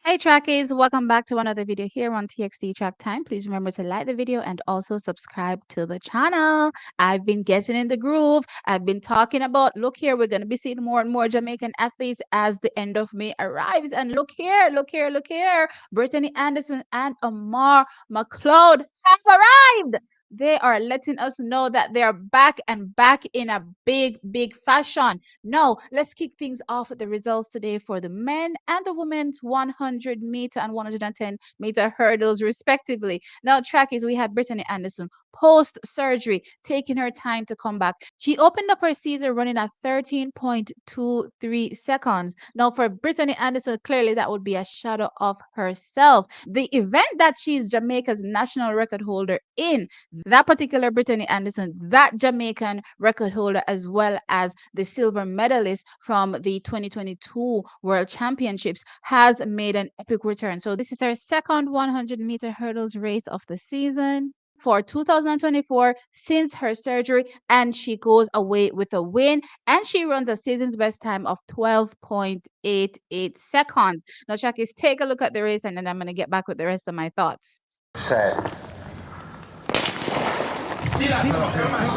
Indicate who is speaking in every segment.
Speaker 1: Hey trackies, welcome back to another video here on TXT Track Time. Please remember to like the video and also subscribe to the channel. I've been getting in the groove. I've been talking about, look here, we're going to be seeing more and more Jamaican athletes as the end of May arrives. And look here, look here, look here. Britany Anderson and Omar McLoud have arrived. They are letting us know that they are back and back in a big, big fashion. Now, let's kick things off with the results today for the men and the women's 100-meter and 110-meter hurdles, respectively. Now, trackies, we had Britany Anderson post surgery, taking her time to come back. She opened up her season running at 13.23 seconds. Now, for Britany Anderson, clearly that would be a shadow of herself. The event that she's Jamaica's national record holder in, that particular Britany Anderson, that Jamaican record holder, as well as the silver medalist from the 2022 World Championships, has made an epic return. So this is her second 100-meter hurdles race of the season for 2024 since her surgery, and she goes away with a win, and she runs a season's best time of 12.88 seconds. Now, Shakis, take a look at the race, and then I'm going to get back with the rest of my thoughts.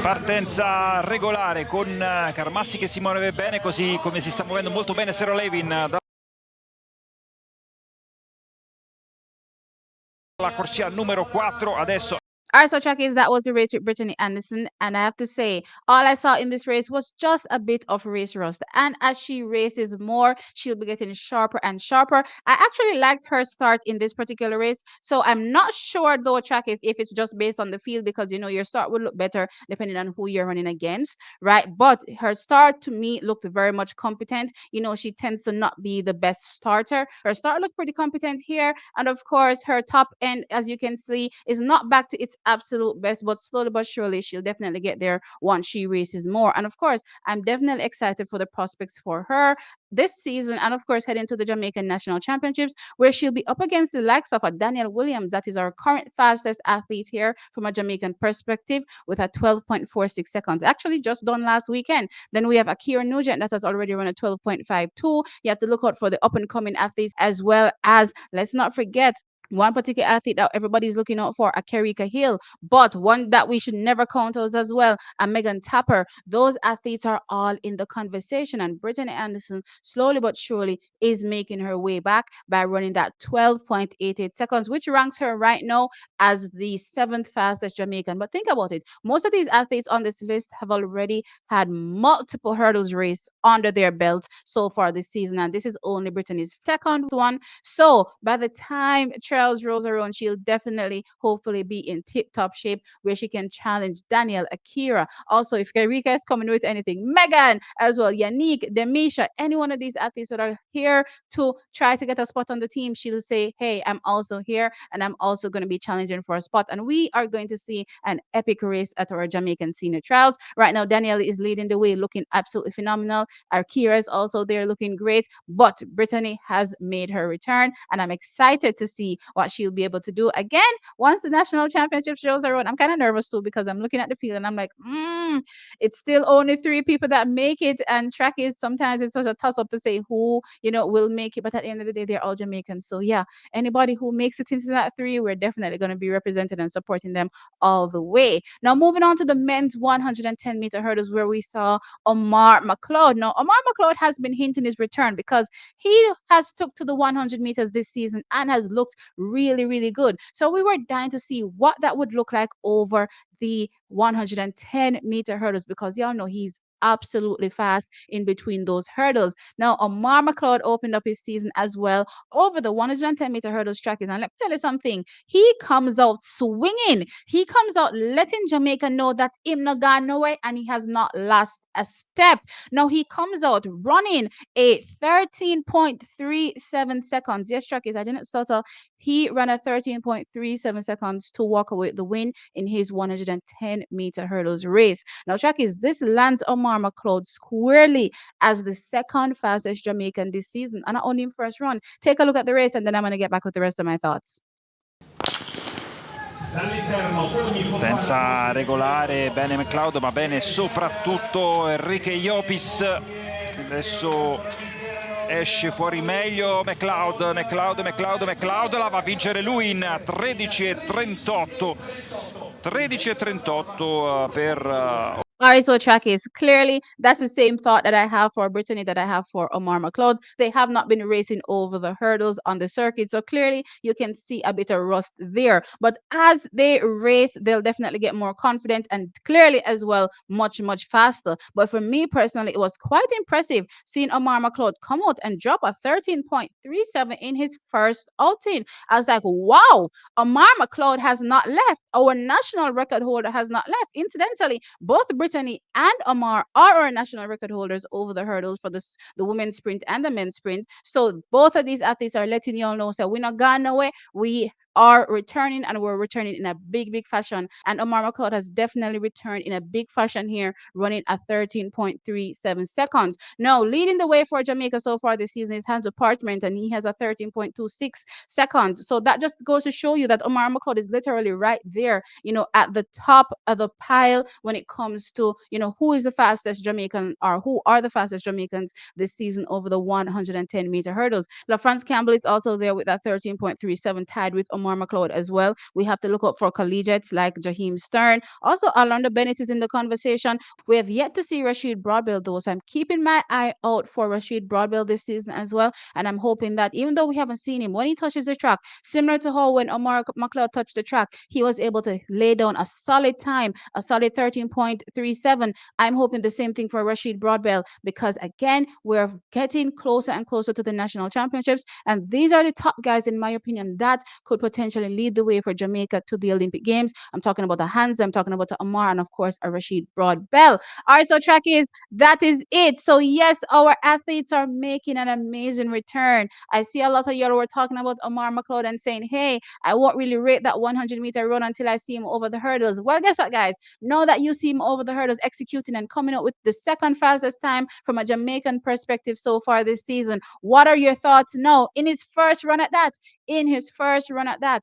Speaker 2: Partenza regolare con Carmassi che si muove bene, così come si sta muovendo molto bene Sero Levin dalla corsia numero 4. Adesso
Speaker 1: All right, so trackies, that was the race with Britany Anderson, and I have to say, all I saw in this race was just a bit of race rust. And as she races more, she'll be getting sharper and sharper. I actually liked her start in this particular race, so I'm not sure though, trackies, if it's just based on the field, because your start would look better depending on who you're running against, right? But her start to me looked very much competent. She tends to not be the best starter. Her start looked pretty competent here, and of course, her top end, as you can see, is not back to its absolute best, but slowly but surely she'll definitely get there once she races more. And of course, I'm definitely excited for the prospects for her this season, and of course heading to the Jamaican National Championships, where she'll be up against the likes of a Daniel Williams, that is our current fastest athlete here from a Jamaican perspective, with a 12.46 seconds, actually just done last weekend. Then we have Akira Nugent that has already run a 12.52. You have to look out for the up and coming athletes, as well as, let's not forget, one particular athlete that everybody's looking out for, a Kerika Hill, but one that we should never count out as well, a Megan Tapper. Those athletes are all in the conversation, and Britany Anderson, slowly but surely, is making her way back by running that 12.88 seconds, which ranks her right now as the seventh fastest Jamaican. But think about it. Most of these athletes on this list have already had multiple hurdles race under their belt so far this season, and this is only Brittany's second one. So by the time Charles rolls around, she'll definitely, hopefully, be in tip-top shape where she can challenge Daniel, Akira. Also, if Karika is coming with anything, Megan as well, Yannick, Demisha, any one of these athletes that are here to try to get a spot on the team, she'll say, hey, I'm also here, and I'm also going to be challenging for a spot. And we are going to see an epic race at our Jamaican senior trials. Right now, Daniel is leading the way, looking absolutely phenomenal. Akira is also there looking great, but Britany has made her return, and I'm excited to see what she'll be able to do again once the national championship shows are on. I'm kind of nervous too, because I'm looking at the field and I'm like, it's still only 3 people that make it, and track is sometimes it's such a toss up to say who will make it, but at the end of the day, they're all Jamaicans. So yeah, anybody who makes it into that 3, we're definitely going to be represented and supporting them all the way. Now, moving on to the men's 110-meter hurdles, where we saw Omar McLoud. Now, Omar McLoud has been hinting his return, because he has took to the 100 meters this season and has looked really, really good. So we were dying to see what that would look like over the 110-meter hurdles, because y'all know he's absolutely fast in between those hurdles. Now, Omar McLeod opened up his season as well over the 110-meter hurdles track. And let me tell you something, he comes out swinging. He comes out letting Jamaica know that him no gone nowhere, and he has not lost a step. Now, he comes out running a 13.37 seconds. Yes, Trackers, I didn't stutter. He ran a 13.37 seconds to walk away with the win in his 110-meter hurdles race. Now, Trackies, this lands Omar McLeod squarely as the second fastest Jamaican this season, and not only in first run. Take a look at the race, and then I'm going to get back with the rest of my thoughts.
Speaker 2: Partenza regolare, bene McLeod, ma bene soprattutto Enrique Llopis. Adesso esce fuori meglio McLoud la va a vincere lui in 13:38. 13:38 per
Speaker 1: All right, so Trackies, clearly that's the same thought that I have for Brittany that I have for Omar McLoud. They have not been racing over the hurdles on the circuit, so clearly you can see a bit of rust there. But as they race, they'll definitely get more confident and clearly as well much faster. But for me personally, it was quite impressive seeing Omar McLeod come out and drop a 13.37 in his first outing. I was like, wow, Omar McLeod has not left. Our national record holder has not left. Incidentally, both Brittany and Omar are our national record holders over the hurdles for the women's sprint and the men's sprint. So both of these athletes are letting you all know that we're not gone away. We are returning and we're returning in a big fashion. And Omar McLeod has definitely returned in a big fashion here, running at 13.37 seconds. Now, leading the way for Jamaica so far this season is Hans Parchment, and he has a 13.26 seconds. So that just goes to show you that Omar McLeod is literally right there, at the top of the pile when it comes to, who is the fastest Jamaican or who are the fastest Jamaicans this season over the 110-meter hurdles. LaFrance Campbell is also there with that 13.37, tied with Omar McLeod as well. We have to look up for collegiates like Jaheim Stern. Also, Orlando Bennett is in the conversation. We have yet to see Rashid Broadbell, though, so I'm keeping my eye out for Rashid Broadbell this season as well. And I'm hoping that even though we haven't seen him, when he touches the track, similar to how when Omar McLeod touched the track, he was able to lay down a solid time, a solid 13.37. I'm hoping the same thing for Rashid Broadbell because, again, we're getting closer and closer to the national championships. And these are the top guys, in my opinion, that could potentially lead the way for Jamaica to the Olympic Games. I'm talking about the Hans, I'm talking about the Omar, and of course, a Rashid Broadbell. All right, so trackies, that is it. So, yes, our athletes are making an amazing return. I see a lot of y'all were talking about Omar McLeod and saying, hey, I won't really rate that 100-meter run until I see him over the hurdles. Well, guess what, guys? Now that you see him over the hurdles executing and coming out with the second fastest time from a Jamaican perspective so far this season, what are your thoughts now in his first run at that?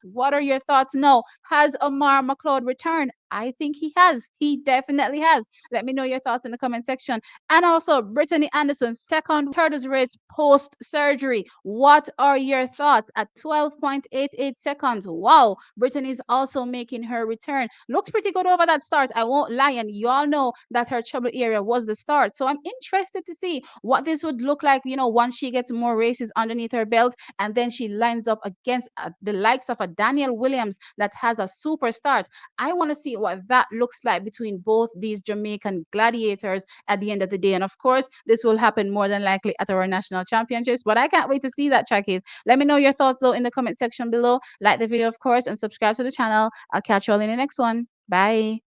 Speaker 1: What are your thoughts now? Has Omar McLeod returned? I think he has. He definitely has. Let me know your thoughts in the comment section. And also, Britany Anderson, second hurdles race post surgery. What are your thoughts at 12.88 seconds? Wow, Britany is also making her return. Looks pretty good over that start. I won't lie. And you all know that her trouble area was the start. So I'm interested to see what this would look like, once she gets more races underneath her belt and then she lines up against the likes of a Daniel Williams that has a super start. I want to see what that looks like between both these Jamaican gladiators at the end of the day. And of course, this will happen more than likely at our national championships. But I can't wait to see that, trackies. Let me know your thoughts, though, in the comment section below. Like the video, of course, and subscribe to the channel. I'll catch you all in the next one. Bye.